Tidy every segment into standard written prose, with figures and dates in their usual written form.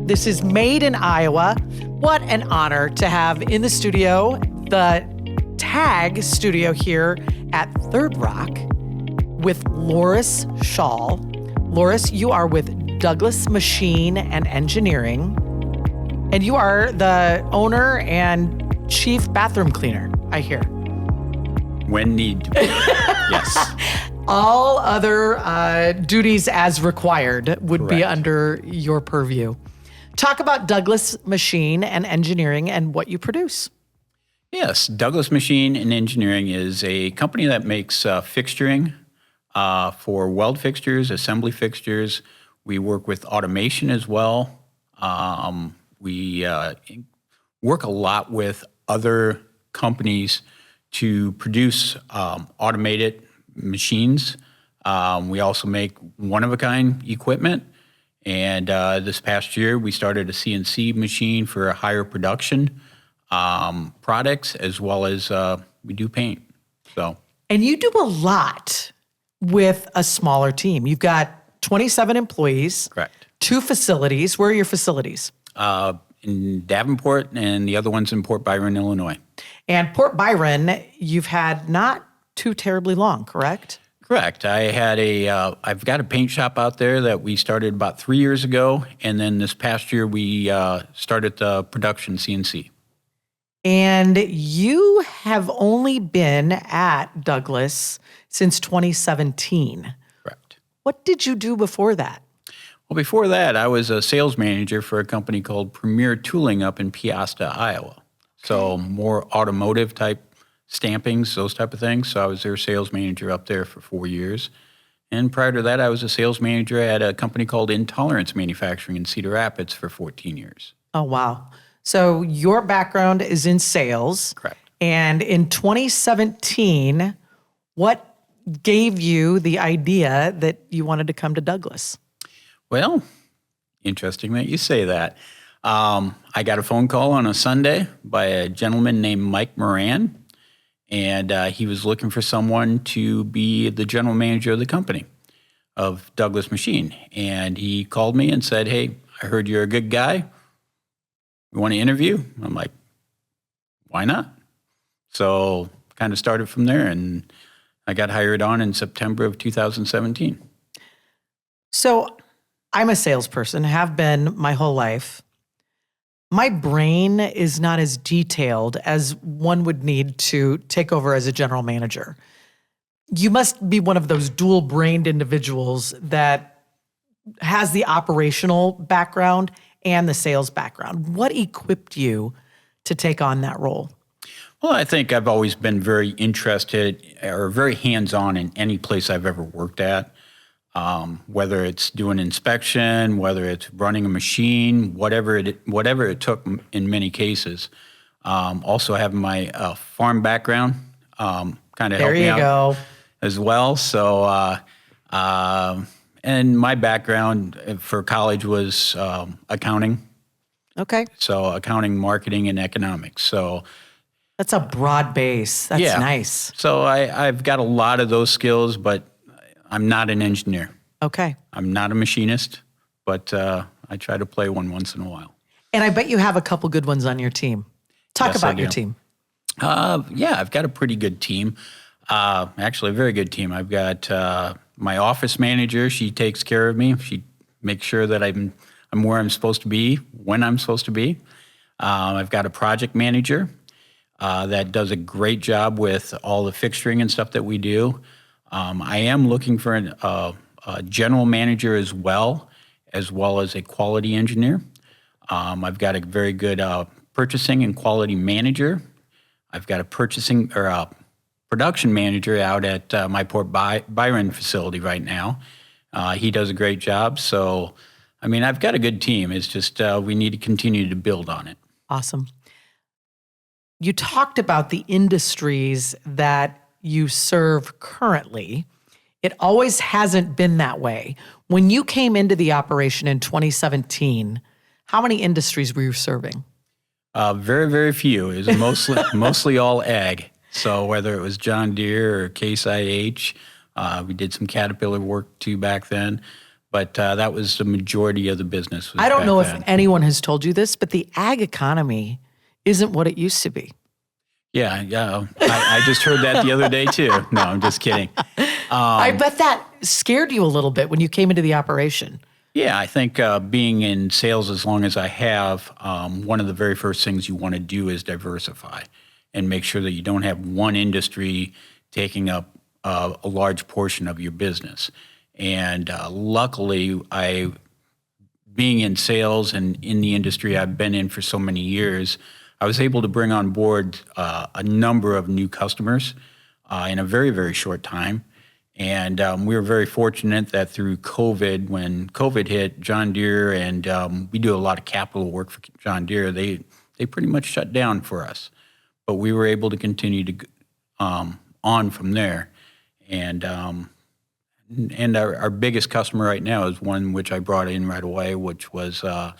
This is Made in Iowa. What an honor to have in the studio, the TAG studio here at Third Rock with Loras Schaul. Loras, you are with Douglas Machine and Engineering, and you are the owner and chief bathroom cleaner, I hear. When need to be. Yes. All other duties as required would be Correct. under your purview. Talk about Douglas Machine and Engineering and what you produce. Yes, Douglas Machine and Engineering is a company that makes fixturing for weld fixtures, assembly fixtures. We work with automation as well. We work a lot with other companies to produce automated machines. We also make one-of-a-kind equipment. And this past year, we started a CNC machine for higher production products, as well as we do paint. And you do a lot with a smaller team. You've got 27 employees. Correct. 2 facilities. Where are your facilities? In Davenport, and the other one's in Port Byron, Illinois. And Port Byron, you've had not too terribly long, correct? Correct. I've got a paint shop out there that we started about 3 years ago, and then this past year we started the production CNC. And you have only been at Douglas since 2017. Correct. What did you do before that? Well, before that, I was a sales manager for a company called Premier Tooling up in Peosta, Iowa. So more automotive type stampings, those type of things. So I was their sales manager up there for 4 years. And prior to that, I was a sales manager at a company called Intolerance Manufacturing in Cedar Rapids for 14 years. Oh, wow. So your background is in sales. Correct. And in 2017, what gave you the idea that you wanted to come to Douglas? Well, interesting that you say that. I got a phone call on a Sunday by a gentleman named Mike Moran, and he was looking for someone to be the general manager of the company, of Douglas Machine. And he called me and said, "Hey, I heard you're a good guy. You want to interview?" I'm like, "Why not?" So kind of started from there, and I got hired on in September of 2017. So I'm a salesperson, have been my whole life. My brain is not as detailed as one would need to take over as a general manager. You must be one of those dual-brained individuals that has the operational background and the sales background. What equipped you to take on that role? Well, I think I've always been very interested or very hands-on in any place I've ever worked at. Whether it's doing inspection, whether it's running a machine, whatever it took in many cases. Also having my farm background kind of helped me out as well. So, and my background for college was accounting. Okay. So accounting, marketing, and economics. So that's a broad base. That's nice. So I've got a lot of those skills, but I'm not an engineer. Okay. I'm not a machinist, but I try to play one once in a while. And I bet you have a couple good ones on your team. Talk about your team. Yeah, I've got a pretty good team. Actually, a very good team. I've got my office manager. She takes care of me. She makes sure that I'm where I'm supposed to be, when I'm supposed to be. I've got a project manager that does a great job with all the fixturing and stuff that we do. I am looking for a general manager as well as a quality engineer. I've got a very good purchasing and quality manager. I've got a production manager out at my Port Byron facility right now. He does a great job. So, I mean, I've got a good team. It's just we need to continue to build on it. Awesome. You talked about the industries that you serve currently. It always hasn't been that way. When you came into the operation in 2017, how many industries were you serving? Very, very few. It was mostly all ag. So whether it was John Deere or Case IH, we did some Caterpillar work too back then. But that was the majority of the business. Was I don't back know then. if anyone has told you this, but the ag economy isn't what it used to be. Yeah, yeah. I just heard that the other day too. No, I'm just kidding. I bet that scared you a little bit when you came into the operation. Yeah, I think being in sales as long as I have, one of the very first things you want to do is diversify and make sure that you don't have one industry taking up a large portion of your business. And luckily, being in sales and in the industry I've been in for so many years, I was able to bring on board a number of new customers in a very, very short time. And we were very fortunate that through COVID, when COVID hit, John Deere, and we do a lot of capital work for John Deere, they pretty much shut down for us. But we were able to continue to on from there. And our biggest customer right now is one which I brought in right away, which was a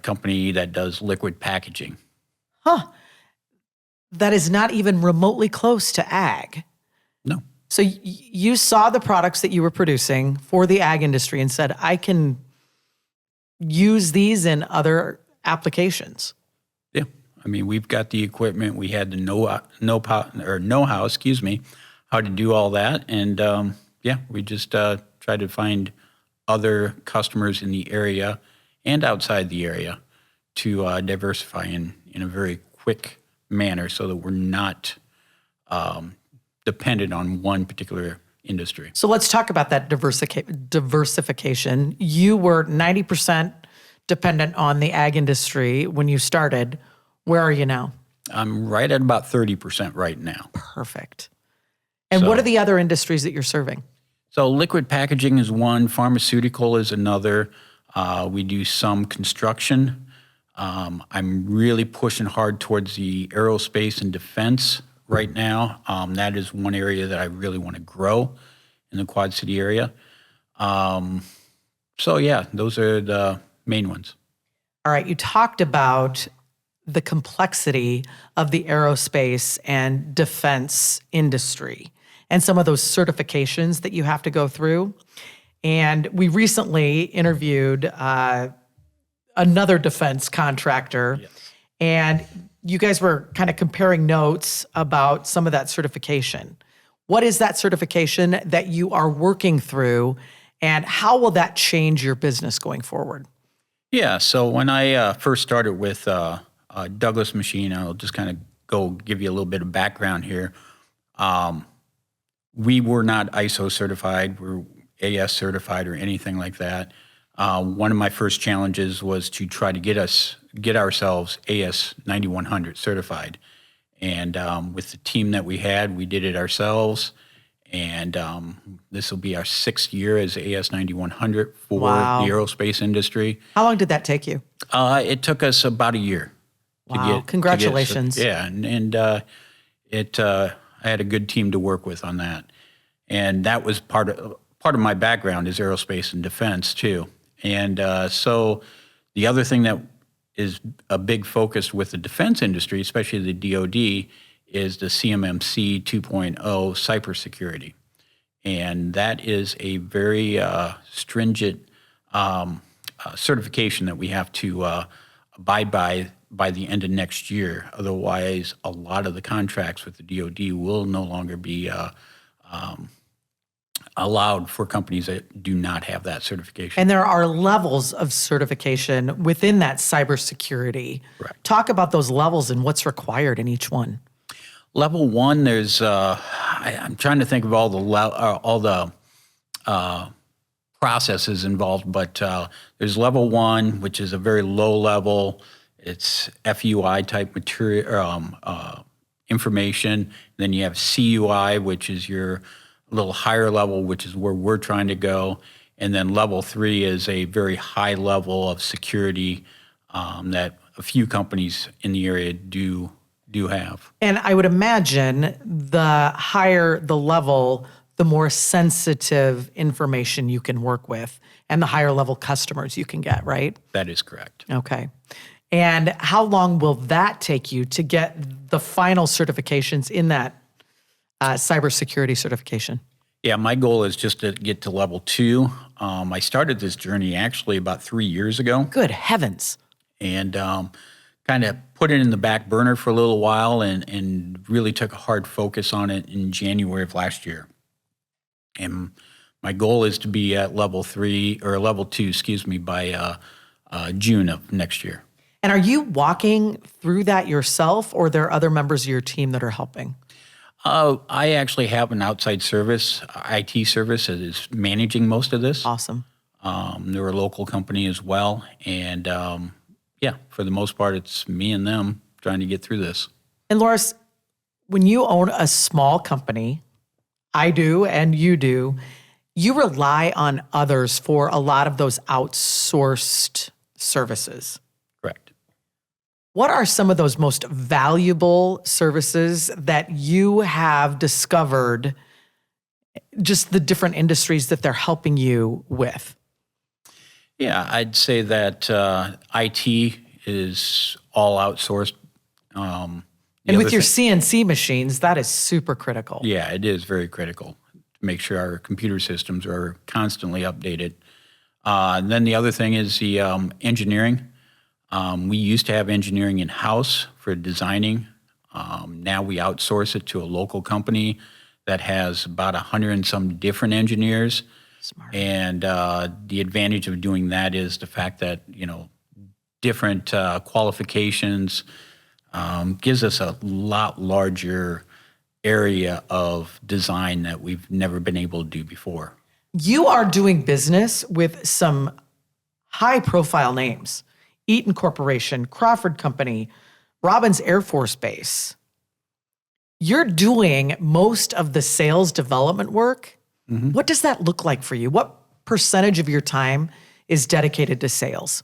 company that does liquid packaging. Huh. That is not even remotely close to ag. No. So you saw the products that you were producing for the ag industry and said, I can use these in other applications. Yeah. I mean, we've got the equipment. We had the know-how, how to do all that. And we just tried to find other customers in the area and outside the area to diversify in a very quick manner so that we're not dependent on one particular industry. So let's talk about that diversification. You were 90% dependent on the ag industry when you started. Where are you now? I'm right at about 30% right now. Perfect. And what are the other industries that you're serving? So liquid packaging is one, pharmaceutical is another. We do some construction. I'm really pushing hard towards the aerospace and defense right now. That is one area that I really want to grow in the Quad City area. Those are the main ones. All right, you talked about the complexity of the aerospace and defense industry and some of those certifications that you have to go through. And we recently interviewed another defense contractor, yes. And you guys were kind of comparing notes about some of that certification. What is that certification that you are working through, and how will that change your business going forward? Yeah, so when I first started with Douglas Machine, I'll just kind of give you a little bit of background here. We were not ISO certified, we're AS certified or anything like that. One of my first challenges was to try to get ourselves AS 9100 certified. And with the team that we had, we did it ourselves. And this will be our 6th year as AS 9100 for the aerospace industry. How long did that take you? It took us about a year. Wow! Congratulations. I had a good team to work with on that, and that was part of my background is aerospace and defense too. And so the other thing that is a big focus with the defense industry, especially the DoD, is the CMMC 2.0 cybersecurity. And that is a very stringent certification that we have to abide by the end of next year. Otherwise, a lot of the contracts with the DoD will no longer be allowed for companies that do not have that certification. And there are levels of certification within that cybersecurity. Correct. Talk about those levels and what's required in each one. Level 1, there's I'm trying to think of all the processes involved, but there's level 1, which is a very low level. It's FUI type material information. Then you have CUI, which is your little higher level, which is where we're trying to go. And then level 3 is a very high level of security that a few companies in the area do have. And I would imagine the higher the level, the more sensitive information you can work with and the higher level customers you can get, right? That is correct. Okay. And how long will that take you to get the final certifications in that cybersecurity certification? Yeah, my goal is just to get to level 2. I started this journey actually about 3 years ago, Good heavens. and kind of put it in the back burner for a little while, and really took a hard focus on it in January of last year. And my goal is to be at level 3 or level 2, excuse me, by June of next year. And are you walking through that yourself, or there are other members of your team that are helping? I actually have an outside service, IT service, that is managing most of this. Awesome. They're a local company as well. And yeah, for the most part, it's me and them trying to get through this. And Loras, when you own a small company, I do and you do, you rely on others for a lot of those outsourced services. Correct. What are some of those most valuable services that you have discovered, just the different industries that they're helping you with? Yeah, I'd say that IT is all outsourced. And with your CNC machines, that is super critical. Yeah, it is very critical to make sure our computer systems are constantly updated. And then the other thing is the engineering. We used to have engineering in-house for designing. Now we outsource it to a local company that has about 100 and some different engineers. Smart. And the advantage of doing that is the fact that, different qualifications gives us a lot larger area of design that we've never been able to do before. You are doing business with some high-profile names. Eaton Corporation, Crawford Company, Robins Air Force Base. You're doing most of the sales development work. Mm-hmm. What does that look like for you? What percentage of your time is dedicated to sales?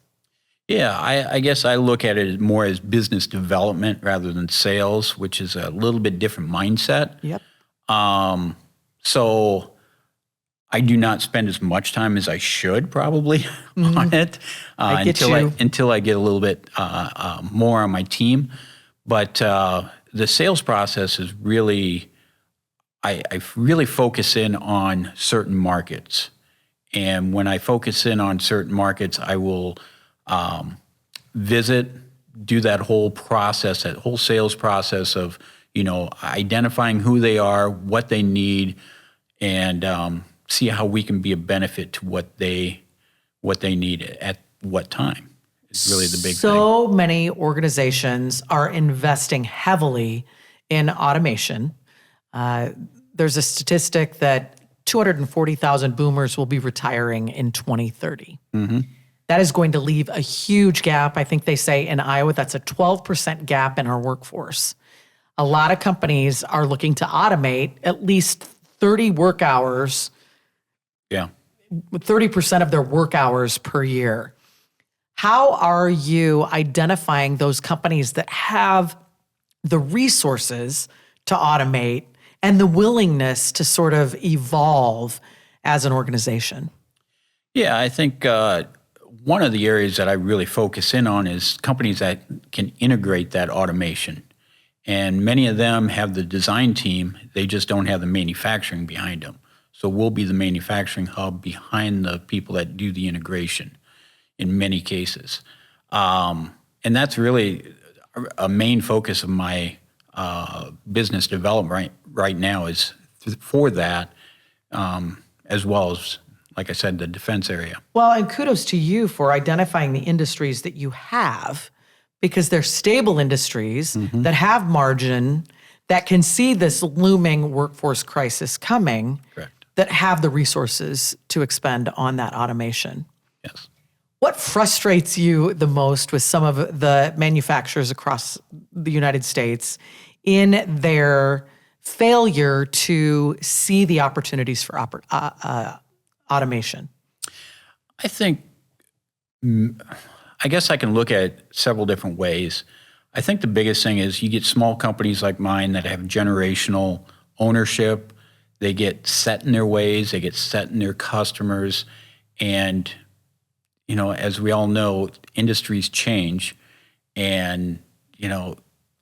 Yeah, I guess I look at it more as business development rather than sales, which is a little bit different mindset. Yep. So I do not spend as much time as I should probably on it I get until I get a little bit more on my team. But the sales process is really, I really focus in on certain markets. And when I focus in on certain markets, I will visit, do that whole process, that whole sales process of, identifying who they are, what they need, and see how we can be a benefit to what they need at what time is really the big thing. So many organizations are investing heavily in automation. There's a statistic that 240,000 boomers will be retiring in 2030. Mm-hmm. That is going to leave a huge gap. I think they say in Iowa, that's a 12% gap in our workforce. A lot of companies are looking to automate at least 30 work hours, Yeah. 30% of their work hours per year. How are you identifying those companies that have the resources to automate and the willingness to sort of evolve as an organization? Yeah, I think one of the areas that I really focus in on is companies that can integrate that automation. And many of them have the design team, they just don't have the manufacturing behind them. So we'll be the manufacturing hub behind the people that do the integration in many cases. And that's really a main focus of my business development right now is for that, as well as, like I said, the defense area. Well, and kudos to you for identifying the industries that you have, because they're stable industries that have margin, that can see this looming workforce crisis coming, Correct. that have the resources to expend on that automation. Yes. What frustrates you the most with some of the manufacturers across the United States in their failure to see the opportunities for automation? I think, I guess I can look at it several different ways. I think the biggest thing is you get small companies like mine that have generational ownership. They get set in their ways, they get set in their customers. And, as we all know, industries change and,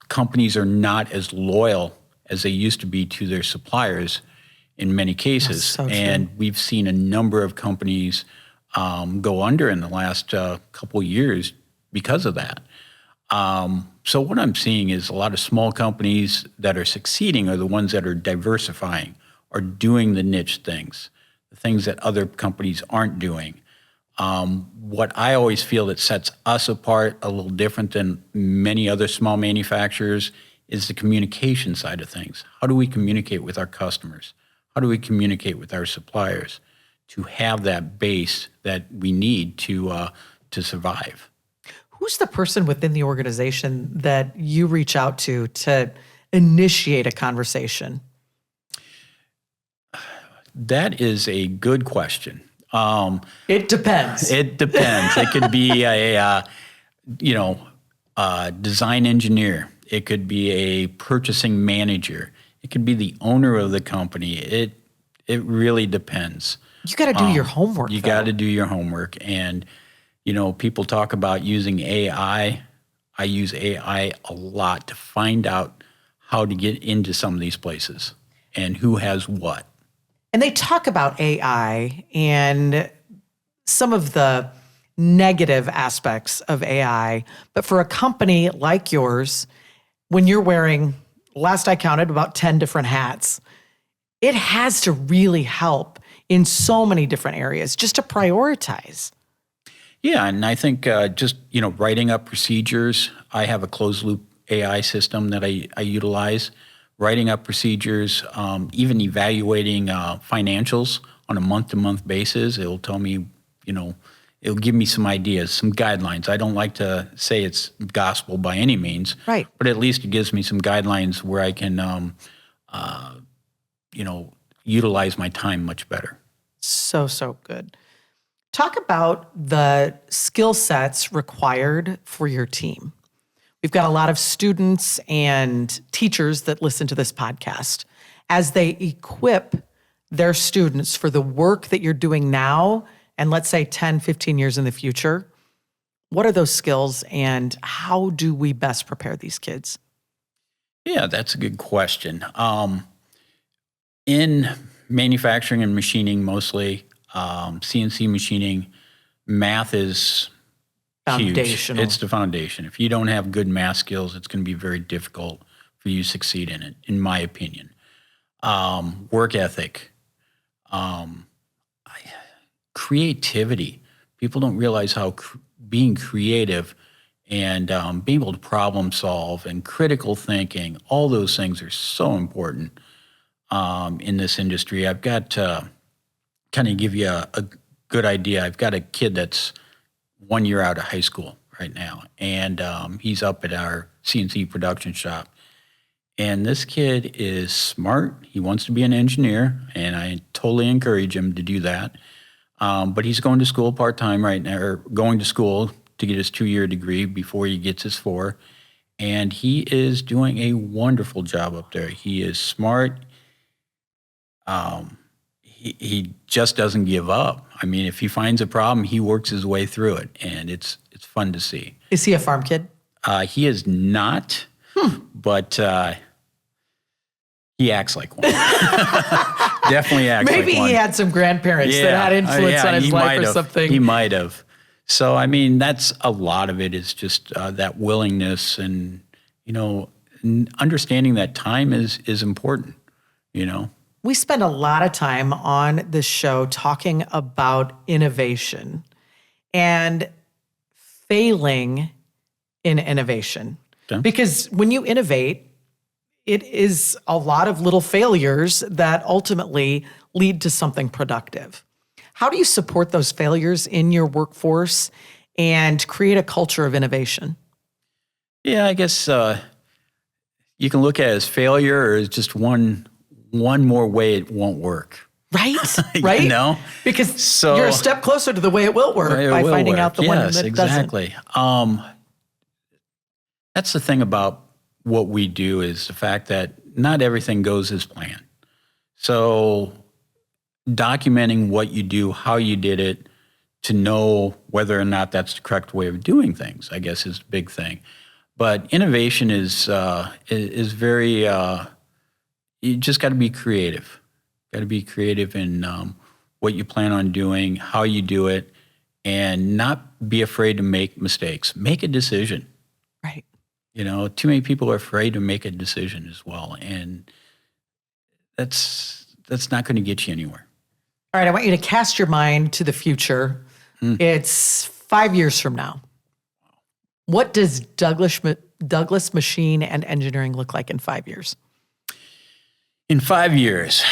companies are not as loyal as they used to be to their suppliers. in many cases. so true. And we've seen a number of companies go under in the last couple of years because of that. So what I'm seeing is a lot of small companies that are succeeding are the ones that are diversifying, are doing the niche things, the things that other companies aren't doing. What I always feel that sets us apart a little different than many other small manufacturers is the communication side of things. How do we communicate with our customers? How do we communicate with our suppliers to have that base that we need to survive? Who's the person within the organization that you reach out to initiate a conversation? That is a good question. It depends. It depends. It could be a design engineer. It could be a purchasing manager. It could be the owner of the company. It really depends. You got to do your homework. You got to do your homework. And, people talk about using AI. I use AI a lot to find out how to get into some of these places and who has what. And they talk about AI and some of the negative aspects of AI. But for a company like yours, when you're wearing, last I counted, about 10 different hats, it has to really help in so many different areas just to prioritize. Yeah, and I think just, writing up procedures. I have a closed loop AI system that I utilize. Writing up procedures, even evaluating financials on a month-to-month basis. It'll tell me, it'll give me some ideas, some guidelines. I don't like to say it's gospel by any means, right? But at least it gives me some guidelines where I can, utilize my time much better. So good. Talk about the skill sets required for your team. We've got a lot of students and teachers that listen to this podcast. As they equip their students for the work that you're doing now, and let's say 10, 15 years in the future, what are those skills and how do we best prepare these kids? Yeah, that's a good question. In manufacturing and machining mostly, CNC machining, math is Foundational. Huge. It's the foundation. If you don't have good math skills, it's going to be very difficult for you to succeed in it, in my opinion. Work ethic, creativity. People don't realize how being creative and being able to problem solve and critical thinking, all those things are so important in this industry. I've got to kind of give you a good idea. I've got a kid that's 1 year out of high school right now, and he's up at our CNC production shop. And this kid is smart. He wants to be an engineer, and I totally encourage him to do that. But he's going to school part-time right now, or going to school to get his 2-year degree before he gets his 4. And he is doing a wonderful job up there. He is smart. He just doesn't give up. I mean, if he finds a problem, he works his way through it, and it's fun to see. Is he a farm kid? He is not, but he acts like one. Definitely acts like one. Maybe he had some grandparents that had influence on his life or something. He might have. So, I mean, that's a lot of it is just that willingness and, understanding that time is important, We spend a lot of time on this show talking about innovation and failing in innovation. Okay. Because when you innovate, it is a lot of little failures that ultimately lead to something productive. How do you support those failures in your workforce and create a culture of innovation? Yeah, I guess you can look at it as failure or as just one more way it won't work. Right? Right? Because you're a step closer to the way it will work by finding out the one that doesn't. Exactly. That's the thing about what we do is the fact that not everything goes as planned. So documenting what you do, how you did it, to know whether or not that's the correct way of doing things, I guess is the big thing. But innovation is very, you just got to be creative. Got to be creative in what you plan on doing, how you do it, and not be afraid to make mistakes. Make a decision. Right. Too many people are afraid to make a decision as well, and that's not going to get you anywhere. All right, I want you to cast your mind to the future. It's 5 years from now. What does Douglas Machine and Engineering look like in 5 years? In 5 years,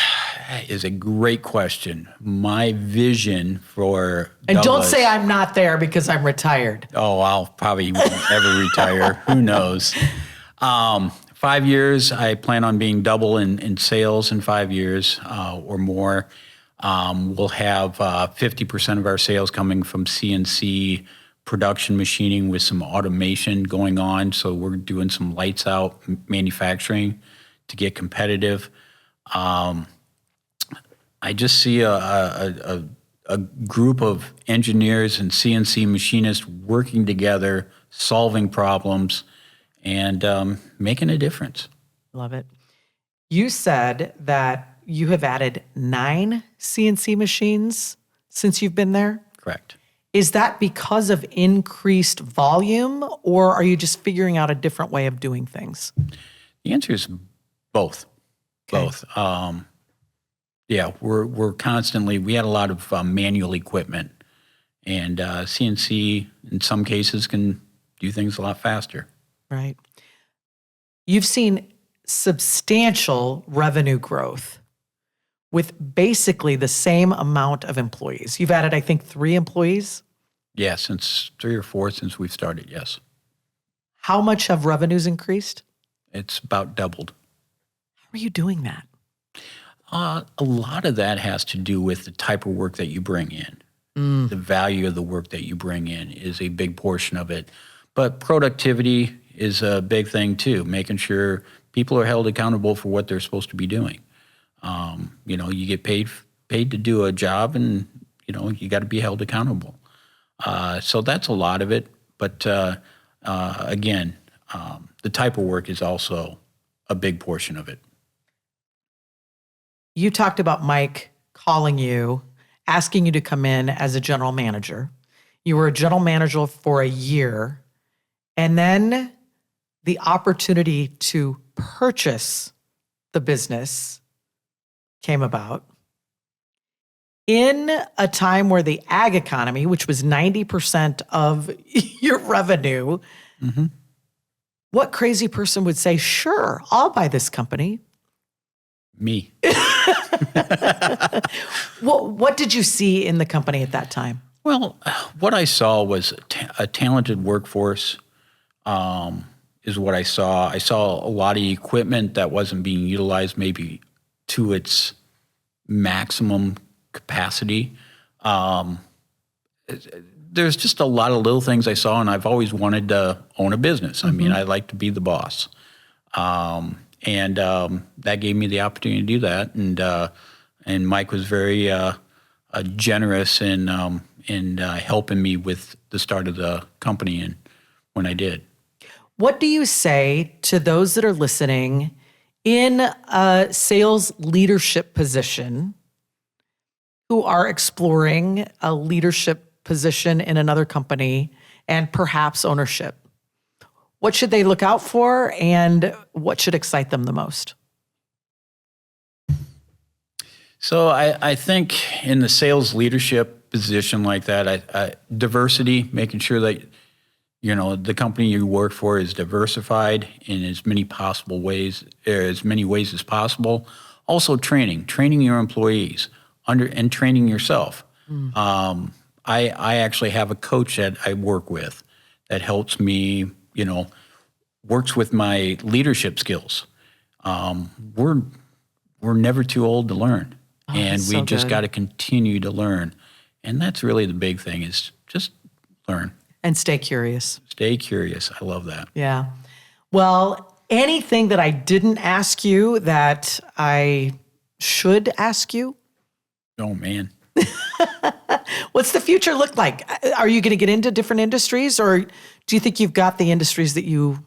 that is a great question. My vision for And Douglas, don't say I'm not there because I'm retired. Oh, I'll probably won't ever retire. Who knows? 5 years, I plan on being double in sales in 5 years or more. We'll have 50% of our sales coming from CNC production machining with some automation going on. So we're doing some lights out manufacturing to get competitive. I just see a group of engineers and CNC machinists working together, solving problems, and making a difference. Love it. You said that you have added 9 CNC machines since you've been there. Correct. Is that because of increased volume, or are you just figuring out a different way of doing things? The answer is both. Okay. Both. Yeah, we're constantly, we had a lot of manual equipment, and CNC in some cases can do things a lot faster. Right. You've seen substantial revenue growth with basically the same amount of employees. You've added, I think, 3 employees. Yeah, since 3 or 4 since we've started, yes. How much have revenues increased? It's about doubled. How are you doing that? A lot of that has to do with the type of work that you bring in. The value of the work that you bring in is a big portion of it. But productivity is a big thing too, making sure people are held accountable for what they're supposed to be doing. You get paid to do a job, and you got to be held accountable. So that's a lot of it. But again, the type of work is also a big portion of it. You talked about Mike calling you, asking you to come in as a general manager. You were a general manager for a year, and then the opportunity to purchase the business came about. In a time where the ag economy, which was 90% of your revenue, what crazy person would say, sure, I'll buy this company? Me. What did you see in the company at that time? Well, what I saw was a talented workforce is what I saw. I saw a lot of equipment that wasn't being utilized maybe to its maximum capacity. There's just a lot of little things I saw, and I've always wanted to own a business. I mean, I like to be the boss. And that gave me the opportunity to do that. And Mike was very generous in helping me with the start of the company and when I did. What do you say to those that are listening in a sales leadership position who are exploring a leadership position in another company and perhaps ownership? What should they look out for, and what should excite them the most? So I think in the sales leadership position like that, diversity, making sure that the company you work for is diversified in as many ways as possible. Also, training your employees and training yourself. I actually have a coach that I work with that helps me, works with my leadership skills. We're never too old to learn, and we just got to continue to learn. And that's really the big thing, is just learn. And stay curious. Stay curious. I love that. Yeah. Well, anything that I didn't ask you that I should ask you? Oh, man. What's the future look like? Are you going to get into different industries, or do you think you've got the industries that you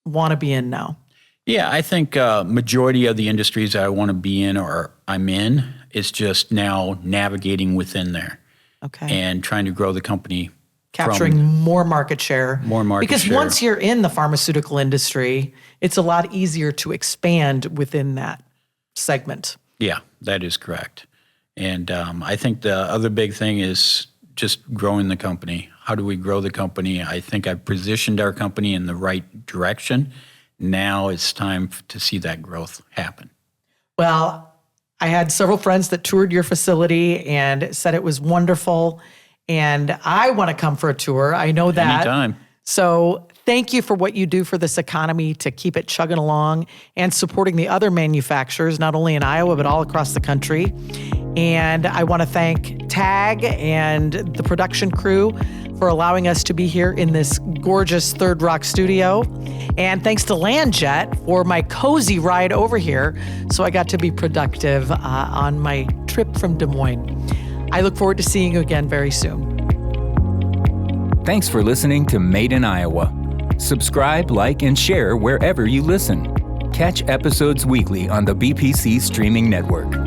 want to be in now? Yeah, I think majority of the industries that I want to be in or I'm in is just now navigating within there Okay. and trying to grow the company. Capturing more market share. More market because share. once you're in the pharmaceutical industry, it's a lot easier to expand within that segment. Yeah, that is correct. And I think the other big thing is just growing the company. How do we grow the company? I think I've positioned our company in the right direction. Now it's time to see that growth happen. Well, I had several friends that toured your facility and said it was wonderful. And I want to come for a tour. I know that. Anytime. So thank you for what you do for this economy to keep it chugging along and supporting the other manufacturers, not only in Iowa, but all across the country. And I want to thank TAG and the production crew for allowing us to be here in this gorgeous Third Rock studio. And thanks to Landjet for my cozy ride over here, so I got to be productive on my trip from Des Moines. I look forward to seeing you again very soon. Thanks for listening to Made in Iowa. Subscribe, like, and share wherever you listen. Catch episodes weekly on the BPC streaming network.